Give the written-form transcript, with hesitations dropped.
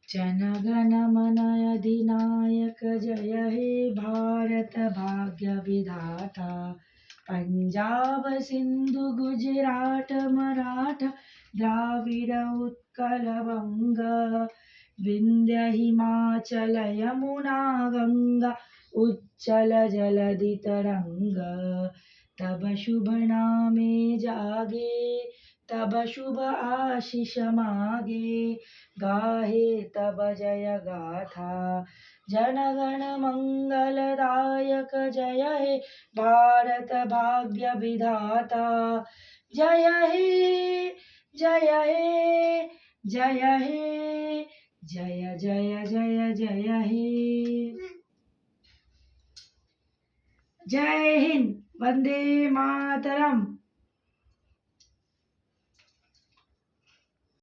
जनगण मन अधिनायक जय हे भारत भाग्य विधाता। पंजाब सिंधु गुजरात मराठा द्राविड उत्कल बंग विंध्य हिमाचल यमुना गंगा उच्चल जलधि तरंग। तब शुभ नामे जागे तब शुभ आशीष मागे गाहे तब जय गाथा। जनगण मंगलदायक जय हे भारत भाग्य विधाता। जय हे जय हे जय हे जय जय जय जय हे। जय हिंद, वंदे मातरम।